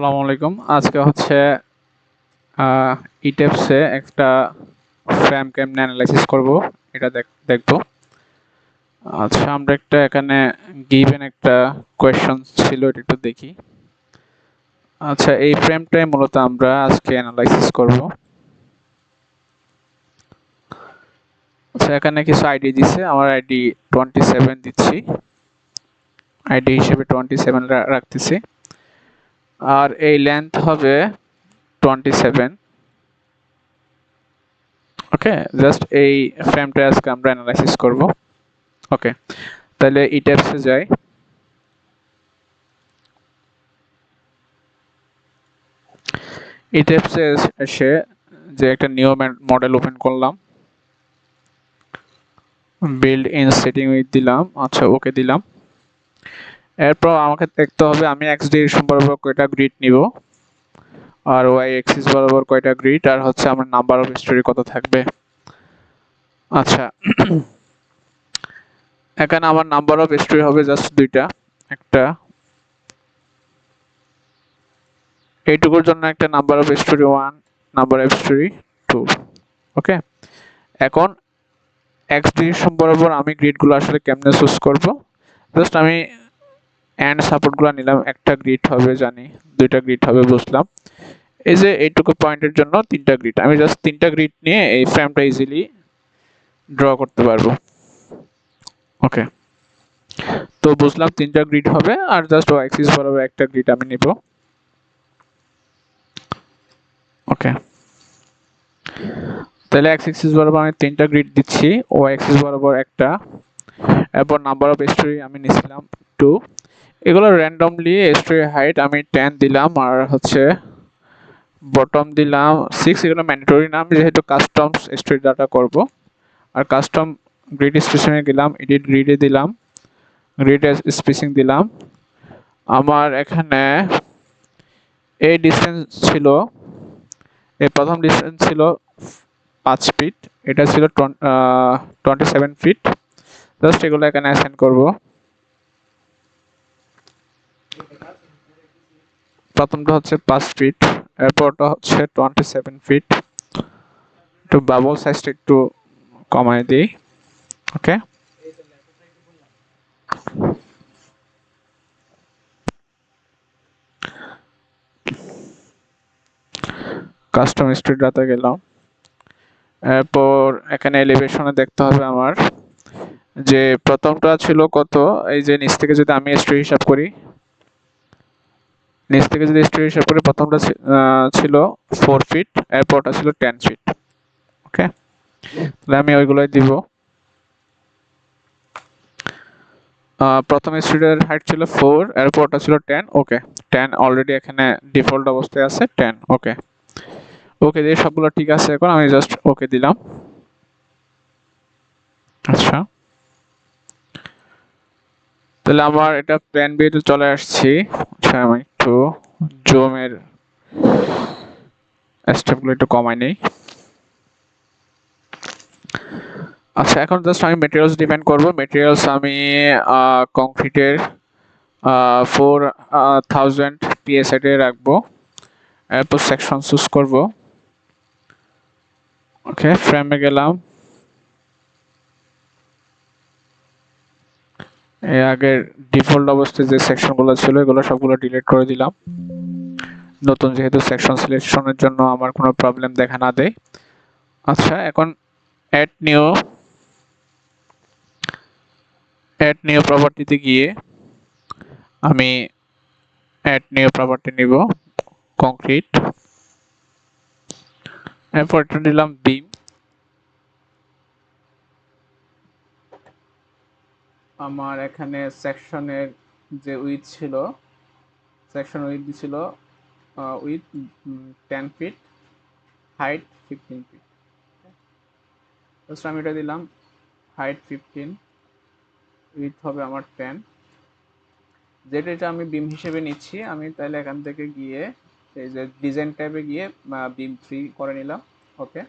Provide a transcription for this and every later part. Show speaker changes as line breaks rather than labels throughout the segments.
আসসালামু আলাইকুম। আজকে হচ্ছে ইটেপসে একটা ফ্রেম কেমনে অ্যানালাইসিস করব এটা দেখব। আচ্ছা, আমরা একটা এখানে গিভেন একটা কোয়েশ্চন ছিল, এটা একটু দেখি। আচ্ছা, এই ফ্রেমটাই মূলত আমরা আজকে অ্যানালাইসিস করব। আচ্ছা, এখানে কিছু আইডি দিছে, আমার আইডি 27 দিচ্ছি, আইডি হিসেবে 27 রাখতেছি, আর এই লেন্থ হবে 27। ওকে, জাস্ট এই ফ্রেমটা আজকে আমরা অ্যানালাইসিস করব। ওকে, তাহলে ইটেপসে যাই। ইটেপসে এসে যে একটা নিউ মডেল ওপেন করলাম, বিল্ড ইন সেটিং উইথ দিলাম। আচ্ছা, ওকে দিলাম। এরপর আমাকে দেখতে হবে আমি এক্স ডিরেকশন বরাবর কয়টা গ্রিড নিব, আর ওয়াই এক্সিস বরাবর কয়টা গ্রিড, আর হচ্ছে আমার নাম্বার অফ স্টোরি কত থাকবে। আচ্ছা, এখানে আমার নাম্বার অফ স্টোরি হবে জাস্ট দুইটা, একটা এইটুকুর জন্য একটা number of story 1, number of story 2। ওকে, এখন এক্স ডিরেকশন বরাবর আমি গ্রিডগুলো আসলে কেমনে চুজ করব। জাস্ট আমি এন্ড সাপোর্টগুলো নিলাম, একটা গ্রিড হবে জানি, দুইটা গ্রিড হবে বুঝলাম। এই যে এইটুকু পয়েন্টের জন্য তিনটা গ্রিড, আমি জাস্ট তিনটা গ্রিড নিয়ে এই ফ্রেমটা ইজিলি ড্র করতে পারবো। ওকে, তো বুঝলাম তিনটা গ্রিড হবে, আর জাস্ট ওয়াই অ্যাক্সিস বরাবর একটা গ্রিড আমি নিব। ওকে, তাহলে এক্স অ্যাক্সিস বরাবর আমি তিনটা গ্রিড দিচ্ছি, ওয়াই অ্যাক্সিস বরাবর একটা, এরপর নাম্বার অফ স্টোরি আমি নিছিলাম 2। এগুলো র্যান্ডমলি স্টোরি হাইট আমি 10 দিলাম, আর হচ্ছে বটম দিলাম 6। এগুলো ম্যান্ডেটরি না, আমি যেহেতু কাস্টম স্টোরি ডাটা করব। আর কাস্টম গ্রিড স্পেসিংয়ে গেলাম, এডিট গ্রিডে দিলাম, গ্রিড স্পেসিং দিলাম। আমার এখানে এই ডিসটেন্স ছিল, এই প্রথম ডিসটেন্স ছিল 5 ফিট, এটা ছিল 27 ফিট। জাস্ট এগুলো এখানে অ্যাসাইন করব। প্রথমটা হচ্ছে 5 ফিট, এরপরটা হচ্ছে 27 ফিট। একটু বাবল সাইজটা একটু কমায় দিই। ওকে, কাস্টম স্টোরি ডাটা গেলাম। এরপর এখানে এলিভেশনে দেখতে হবে আমার যে প্রথমটা ছিল কত। এই যে নিচ থেকে যদি আমি স্টোরি হিসাব করি, নিচ থেকে যদি স্টোরি হিসাব করি, প্রথমটা ছিল 4 ফিট, এরপরটা ছিল 10 ফিট। ওকে, তাহলে আমি ওইগুলোই দিব। প্রথম স্টোরির হাইট ছিল 4, এরপরটা ছিল 10। ওকে, 10 অলরেডি এখানে ডিফল্ট অবস্থায় আছে 10। ওকে, ওকে দিয়ে সবগুলো ঠিক আছে, এখন আমি জাস্ট ওকে দিলাম। আচ্ছা, তাহলে আমার এটা প্ল্যান বি তে চলে আসছি। আচ্ছা, আমি একটু জুমের স্টেপগুলো একটু কমাই নেই। আচ্ছা, এখন জাস্ট আমি মেটেরিয়ালস ডিফাইন করব। মেটেরিয়ালস আমি কংক্রিটের 4000 পিএসআই রাখবো। এরপর সেকশন চুজ করব। ওকে, ফ্রেমে গেলাম, এর আগের ডিফল্ট অবস্থায় যে সেকশনগুলো ছিল এগুলো সবগুলো ডিলিট করে দিলাম, নতুন যেহেতু সেকশন সিলেকশনের জন্য আমার কোনো প্রবলেম দেখা না দেয়। আচ্ছা, এখন অ্যাড নিউ প্রপার্টিতে গিয়ে আমি অ্যাড নিউ প্রপার্টি নিব, কংক্রিট। এরপর এটা দিলাম বিম। আমার এখানে সেকশনের যে উইথ ছিল, সেকশন উইথ দিছিল width 10 feet, height 15 feet. Just আমি এটা দিলাম, হাইট 15, উইথ হবে আমার 10। যেটা এটা আমি বিম হিসেবে নিচ্ছি, আমি তাহলে এখান থেকে গিয়ে এই যে ডিজাইন ট্যাবে গিয়ে বিম 3 করে নিলাম। ওকে,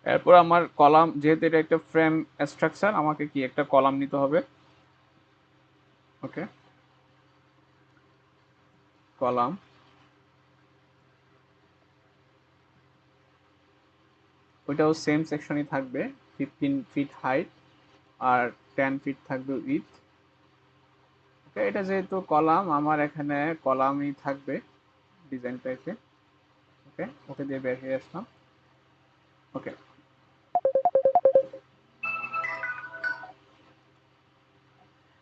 এরপর আমার কলাম, যেহেতু এটা একটা ফ্রেম স্ট্রাকচার, আমাকে কি একটা কলাম নিতে হবে। ওকে, কলাম, ওইটাও সেম সেকশনই থাকবে, 15 ফিট হাইট আর 10 ফিট থাকবে উইথ। ওকে, এটা যেহেতু কলাম, আমার এখানে কলামই থাকবে ডিজাইন টাইপে। ওকে, ওকে দিয়ে বের হয়ে আসলাম। ওকে,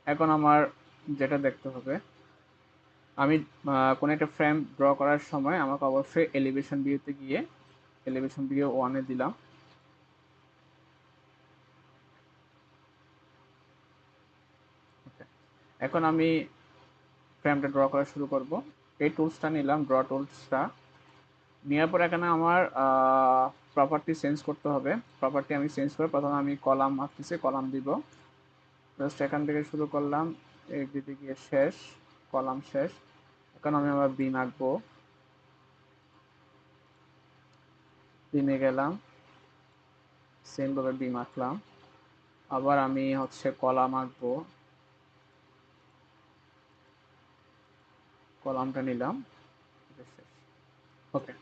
এখন আমার যেটা দেখতে হবে, আমি কোনো একটা ফ্রেম ড্র করার সময় আমাকে অবশ্যই এলিভেশন ভিউতে গিয়ে এলিভেশন ভিউ 1-এ দিলাম। এখন আমি ফ্রেমটা ড্র করা শুরু করব। এই টুলসটা নিলাম, ড্র টুলসটা নেওয়ার পর এখানে আমার প্রপার্টি চেঞ্জ করতে হবে। প্রপার্টি আমি চেঞ্জ করে প্রথমে আমি কলাম আঁকতেছি, কলাম দিব। জাস্ট এখান থেকে শুরু করলাম, এই দিকে গিয়ে শেষ, কলাম শেষ। এখন আমি আবার বিম আঁকবো, বিমে গেলাম, সেম ভাবে বিম আঁকলাম। আবার আমি হচ্ছে কলাম আঁকবো, কলামটা নিলাম, শেষ। ওকে,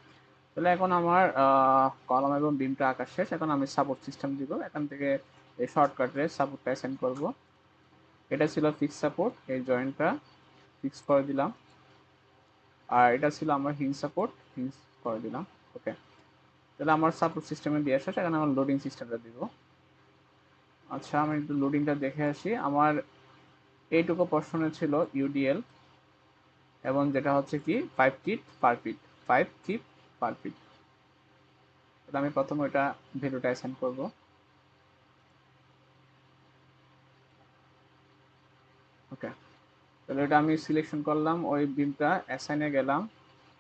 তাহলে এখন আমার কলাম এবং বিমটা আঁকা শেষ। এখন আমি সাপোর্ট সিস্টেম দিব, এখান থেকে এই শর্টকাটে সাপোর্টটা অ্যাসাইন করব। এটা ছিল ফিক্স সাপোর্ট, এই জয়েন্টটা ফিক্স করে দিলাম। আর এটা ছিল আমার হিঞ্জ সাপোর্ট, হিঞ্জ করে দিলাম। ওকে, তাহলে আমার সাপোর্ট সিস্টেমে দিয়ে আসা, সেখানে আমার লোডিং সিস্টেমটা দিব। আচ্ছা, আমি একটু লোডিংটা দেখে আসি। আমার এইটুকু পোর্শনে ছিল ইউডিএল, এবং যেটা হচ্ছে কি 5 feet per fit, 5 feet per fit. তাহলে আমি প্রথমে ওইটা ভ্যালুটা অ্যাসাইন করব। ওকে, তাহলে এটা আমি সিলেকশন করলাম, ওই বিমটা অ্যাসাইনে গেলাম,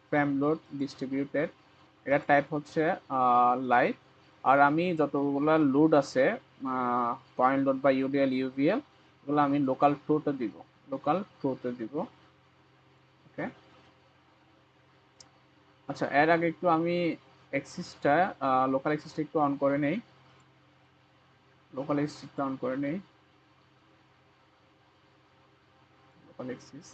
ফ্রেম লোড ডিস্ট্রিবিউটেড, এটার টাইপ হচ্ছে লাইভ। আর আমি যতগুলো লোড আছে, পয়েন্ট লোড বা ইউডিএল ইউভিএল, এগুলো আমি লোকাল ফ্লোতে দিব, লোকাল ফ্লোতে দিব। ওকে, আচ্ছা, এর আগে একটু আমি এক্সিসটা, লোকাল এক্সিসটা একটু অন করে নেই, লোকাল এক্সিসটা অন করে নেই, লোকাল এক্সিস।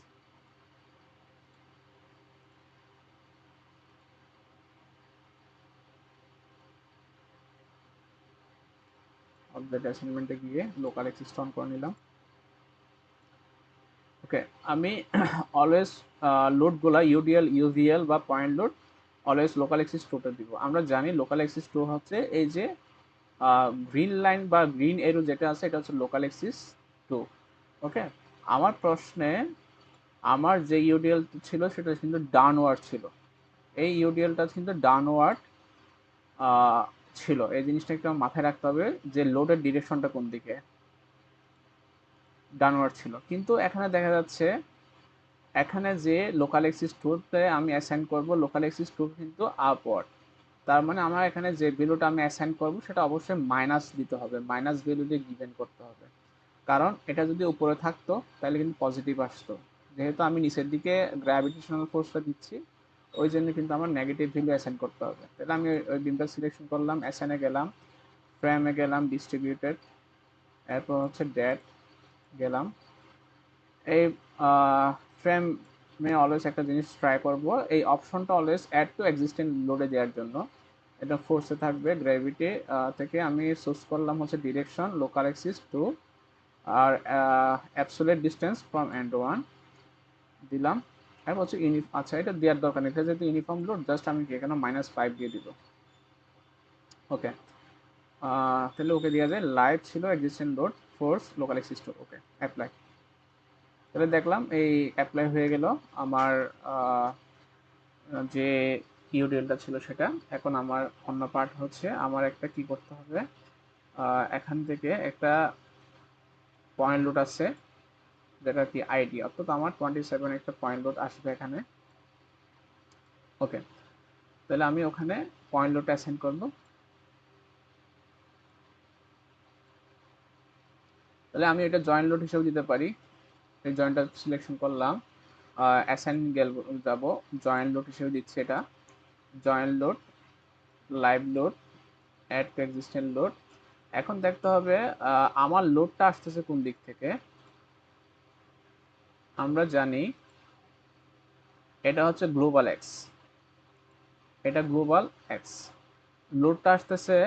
আপডেট অ্যাসাইনমেন্টে গিয়ে লোকাল এক্সিসটা অন করে নিলাম। ওকে, আমি অলওয়েজ লোডগুলা ইউডিএল ইউভিএল বা point load always local axis টুতে দিব। আমরা জানি লোকাল এক্সিস টু হচ্ছে এই যে গ্রিন লাইন বা গ্রিন এরো যেটা আছে, এটা হচ্ছে লোকাল এক্সিস টু। ওকে, আমার প্রশ্নে আমার যে ইউডিএল ছিল সেটা কিন্তু ডাউনওয়ার্ড ছিল, এই ইউডিএলটা কিন্তু ডাউনওয়ার্ড ছিল। এই জিনিসটা একটু মাথায় রাখতে হবে যে লোডের ডিরেকশনটা কোন দিকে, ডাউনওয়ার্ড ছিল। কিন্তু এখানে দেখা যাচ্ছে, এখানে যে লোকাল এক্সিস টুতে আমি অ্যাসাইন করব, লোকাল এক্সিস টু কিন্তু আপওয়ার্ড। তার মানে আমার এখানে যে ভ্যালুটা আমি অ্যাসাইন করব সেটা অবশ্যই মাইনাস দিতে হবে, মাইনাস ভ্যালু দিয়ে গিভেন করতে হবে। কারণ এটা যদি উপরে থাকতো তাহলে কিন্তু পজিটিভ আসতো, যেহেতু আমি নিচের দিকে গ্র্যাভিটেশনাল ফোর্সটা দিচ্ছি, ওই জন্য কিন্তু আমার নেগেটিভ ভ্যালু অ্যাসাইন করতে হবে। তাহলে আমি ওই বিমটা সিলেকশন করলাম, অ্যাসাইনে গেলাম, ফ্রেমে গেলাম, ডিস্ট্রিবিউটেড, এরপর হচ্ছে ডেট গেলাম। এই ফ্রেমে অলওয়েজ একটা জিনিস ট্রাই করব, এই অপশনটা অলওয়েজ অ্যাড টু এক্সিস্টেন্ট লোডে দেওয়ার জন্য। এটা ফোর্সে থাকবে, গ্র্যাভিটি থেকে আমি চুজ করলাম হচ্ছে ডিরেকশন লোকাল এক্সিস টু, আর absolute distance from end one দিলাম। আর হচ্ছে আচ্ছা, এটা দেওয়ার দরকার নেই, এটা যেহেতু ইউনিফর্ম লোড, জাস্ট আমি এখানে -5 দিয়ে দিব। ওকে, তাহলে ওকে দেওয়া যায়, লাইভ ছিল existent load force local axis two. Okay, apply. তাহলে দেখলাম এই অ্যাপ্লাই হয়ে গেল আমার যে ইউডিএলটা ছিল সেটা। এখন আমার অন্য পার্ট হচ্ছে আমার একটা কি করতে হবে, এখান থেকে একটা পয়েন্ট লোড আছে, যেটা কি আইডি, অর্থাৎ আমার 27 একটা পয়েন্ট লোড আসবে এখানে। ওকে, তাহলে আমি ওখানে পয়েন্ট লোডটা অ্যাসাইন করব। তাহলে আমি এটা জয়েন্ট লোড হিসেবে দিতে পারি, এই জয়েন্টটা সিলেকশন করলাম, অ্যাসাইন যাব, জয়েন্ট লোড হিসেবে দিচ্ছি এটা, joint load, live load, add to existent load. এখন দেখতে হবে আমার লোডটা আসতেছে কোন দিক থেকে। আমরা জানি এটা হচ্ছে গ্লোবাল এক্স, এটা গ্লোবাল এক্স। লোডটা আসতেছে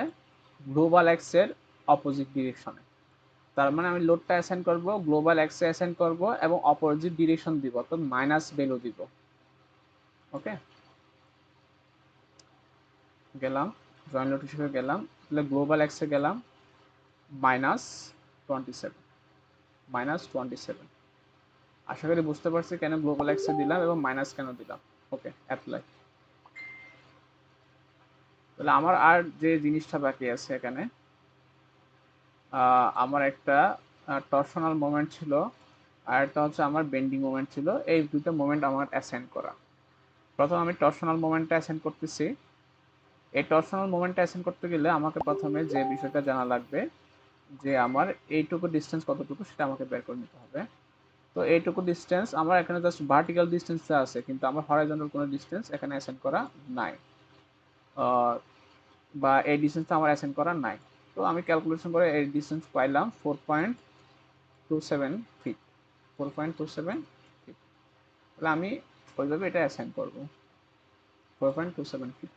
গ্লোবাল এক্সের অপোজিট ডিরেকশনে। তার মানে আমি লোডটা অ্যাসাইন করব গ্লোবাল এক্সে অ্যাসাইন করব এবং অপোজিট ডিরেকশন দিব, অর্থাৎ মাইনাস ভ্যালু দিব। ওকে, গেলাম জয়েন্ট লোড হিসেবে গেলাম, তাহলে গ্লোবাল এক্সে গেলাম -27, -27। আশা করি বুঝতে পারছি কেন গ্লোবাল এক্সে দিলাম এবং মাইনাস কেন দিলাম। ওকে, অ্যাপ্লাই। তাহলে আমার আর যে জিনিসটা বাকি আছে এখানে, আমার একটা টরশনাল মোমেন্ট ছিল আর একটা হচ্ছে আমার বেন্ডিং মোমেন্ট ছিল। এই দুটো মোমেন্ট আমার অ্যাসাইন করা। প্রথম আমি টরশনাল মোমেন্টটা অ্যাসাইন করতেছি। এই টরশনাল মোমেন্টটা অ্যাসাইন করতে গেলে আমাকে প্রথমে যে বিষয়টা জানা লাগবে যে আমার এইটুকু ডিস্টেন্স কতটুকু সেটা আমাকে বের করে নিতে হবে। তো এইটুকু ডিস্টেন্স আমার এখানে জাস্ট ভার্টিক্যাল ডিস্টেন্সটা আছে, কিন্তু আমার হরাইজন্টাল কোনো ডিস্টেন্স এখানে অ্যাসাইন করা নাই, বা এই ডিস্টেন্সটা আমার অ্যাসাইন করা নাই। তো আমি ক্যালকুলেশন করে এই ডিস্টেন্স পাইলাম 4.27 ফিট। 4.27 ফিট। তাহলে আমি ওইভাবে এটা অ্যাসাইন করব 4.27 ফিট।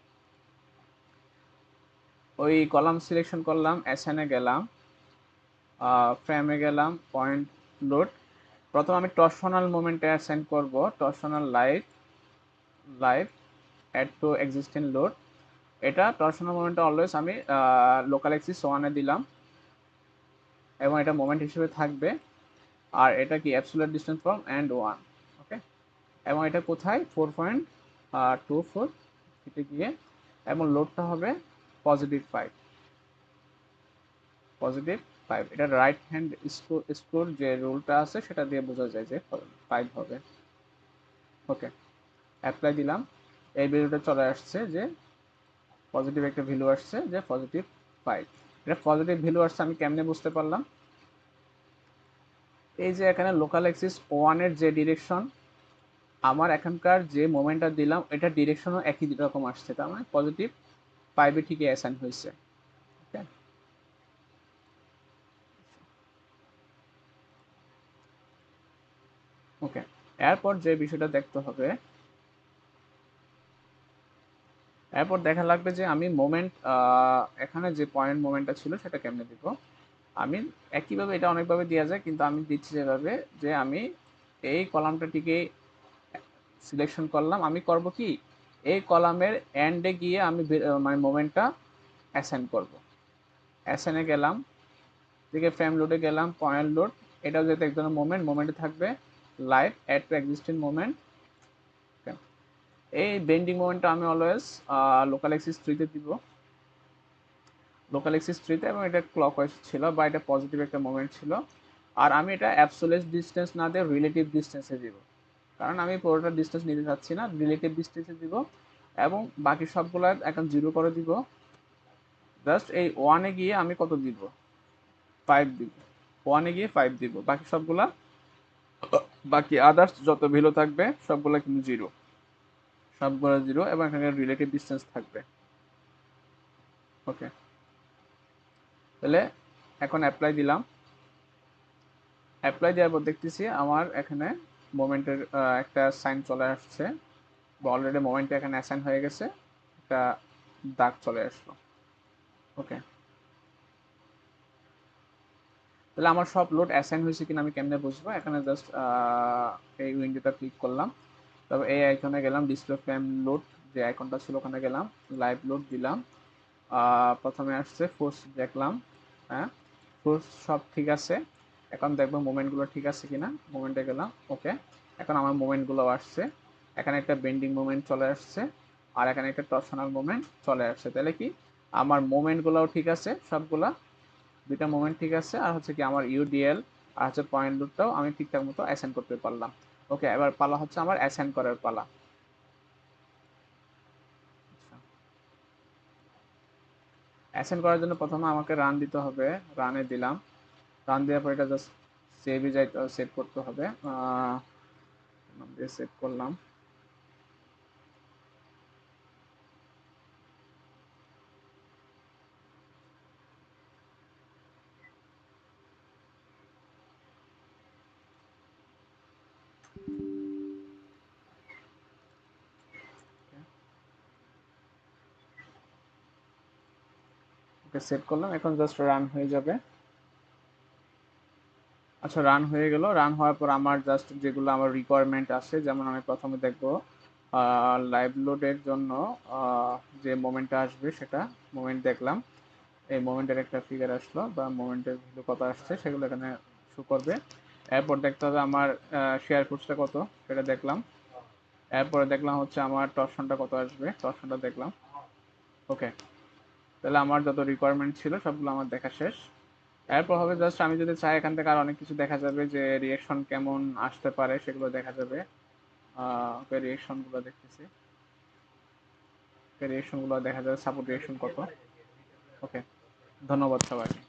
ওই কলাম সিলেকশন করলাম, অ্যাসাইনে গেলাম, ফ্রেমে গেলাম, পয়েন্ট লোড। প্রথম আমি টরশনাল মোমেন্টে অ্যাসাইন করব torsional live add to existing load. এটা টরশনাল মোমেন্টটা অলওয়েজ আমি লোকাল এক্সিস 1-এ দিলাম এবং এটা মোমেন্ট হিসেবে থাকবে। আর এটা কি absolute distance from end 1। Okay, এবং এটা কোথায় 4.24 ফিটে গিয়ে, এবং লোডটা হবে +5, +5। এটা রাইট হ্যান্ড স্ক্রুর যে রুলটা আছে সেটা দিয়ে বোঝা যায় যে 5 হবে। ওকে, অ্যাপ্লাই দিলাম। এই ভ্যালুটা চলে আসছে যে পজিটিভ একটা ভ্যালু আসছে যে +5। এটা পজিটিভ ভ্যালু আসছে আমি কেমনে বুঝতে পারলাম? এই যে এখানে লোকাল এক্সিস 1-এর যে ডিরেকশন, আমার এখানকার যে মোমেন্টটা দিলাম এটা ডিরেকশনও একই রকম আসছে, তার মানে +5-এ ঠিকই অ্যাসাইন হয়েছে। ওকে, ওকে। এরপর যে বিষয়টা দেখতে হবে, এরপর দেখা লাগবে যে আমি মোমেন্ট, এখানে যে পয়েন্ট মোমেন্টটা ছিল সেটা কেমনে দিব। আমি একইভাবে, এটা অনেকভাবে দেওয়া যায় কিন্তু আমি দিচ্ছি যেভাবে, যে আমি এই কলামটাটিকে সিলেকশন করলাম। আমি করব কি, এই কলামের এন্ডে গিয়ে আমি মানে মোমেন্টটা অ্যাসাইন করব। অ্যাসাইনে গেলাম, দিকে ফ্রেম লোডে গেলাম, পয়েন্ট লোড। এটাও যেহেতু এক ধরনের মোমেন্টে থাকবে live add to existing moment. এই বেন্ডিং মোমেন্টটা আমি অলওয়েজ লোকাল এক্সিস 3-তে দিব, লোকাল এক্সিস 3-তে, এবং এটা ক্লকওয়াইজ ছিল বা এটা পজিটিভ একটা মোমেন্ট ছিল। আর আমি এটা অ্যাবসোলিউট ডিস্টেন্স না দিয়ে রিলেটিভ ডিস্টেন্সে দিব, কারণ আমি পুরোটা ডিস্টেন্স নিতে চাচ্ছি না, রিলেটিভ ডিস্টেন্সে দিব। এবং বাকি সবগুলো এখন 0 করে দিব। জাস্ট এই 1-এ গিয়ে আমি কত দিব, 5 দিব। 1-এ গিয়ে 5 দিব, বাকি সবগুলা, বাকি আদার্স যত ভ্যালু থাকবে সবগুলো কিন্তু 0, সবগুলো 0, এবং এখানে রিলেটিভ ডিস্টেন্স থাকবে। ওকে, তাহলে এখন অ্যাপ্লাই দিলাম। অ্যাপ্লাই দেওয়ার পর দেখতেছি আমার এখানে মোমেন্টের একটা সাইন চলে আসছে, বা অলরেডি মোমেন্টটা এখানে অ্যাসাইন হয়ে গেছে, একটা দাগ চলে আসলো। ওকে, তাহলে আমার সব লোড অ্যাসাইন হয়েছে কিনা আমি কেমনে বুঝবো? এখানে জাস্ট এই উইন্ডোটা ক্লিক করলাম, তবে এই আইকনে গেলাম, ডিসপ্লে ফ্রেম লোড যে আইকনটা ছিল ওখানে গেলাম, লাইভ লোড দিলাম। প্রথমে আসছে ফোর্স দেখলাম, হ্যাঁ ফোর্স সব ঠিক আছে। এখন দেখবো মোমেন্টগুলো ঠিক আছে কিনা, মোমেন্টে গেলাম। ওকে, এখন আমার মোমেন্টগুলো আসছে, এখানে একটা বেন্ডিং মোমেন্ট চলে আসছে আর এখানে একটা টরশনাল মোমেন্ট চলে আসছে। তাহলে কি আমার মোমেন্টগুলোও ঠিক আছে সবগুলা, দুইটা মোমেন্ট ঠিক আছে, আর হচ্ছে কি আমার ইউডিএল আর হচ্ছে পয়েন্ট লুটটাও আমি ঠিকঠাক মতো অ্যাসাইন করতে পারলাম। ওকে, এবার পালা হচ্ছে আমার অ্যাসাইন করার পালা। অ্যাসাইন করার জন্য প্রথমে আমাকে রান দিতে হবে, রানে দিলাম। রান দেওয়ার পর এটা জাস্ট সেভে যাই, সেভ করতে হবে, নাম দিয়ে সেভ করলাম। ওকে, সেভ করলাম, এখন জাস্ট রান হয়ে যাবে। আচ্ছা, রান হয়ে গেল। রান হওয়ার পর আমার জাস্ট যেগুলো আমার রিকোয়ারমেন্ট আছে, যেমন আমি প্রথমে দেখবো লাইভ লোডের জন্য আহ, যে মোমেন্টটা আসবে সেটা মোমেন্ট দেখলাম। এই মোমেন্টের একটা ফিগার আসলো বা মোমেন্টের ভ্যালু কত আসছে সেগুলো এখানে শো করবে। এরপর দেখতে হবে আমার শেয়ার কোর্সটা কত, সেটা দেখলাম। এরপরে দেখলাম হচ্ছে আমার টর্শনটা কত আসবে, টর্শনটা দেখলাম। ওকে, তাহলে আমার যত রিকোয়ারমেন্ট ছিল সবগুলো আমার দেখা শেষ। এরপর হবে জাস্ট আমি যদি চাই এখান থেকে আর অনেক কিছু দেখা যাবে, যে রিয়েকশন কেমন আসতে পারে সেগুলো দেখা যাবে। রিয়েকশন গুলো দেখতেছি, রিয়েকশন গুলো দেখা যাবে, সাপোর্ট রিয়েকশন কত। ওকে, ধন্যবাদ সবাইকে।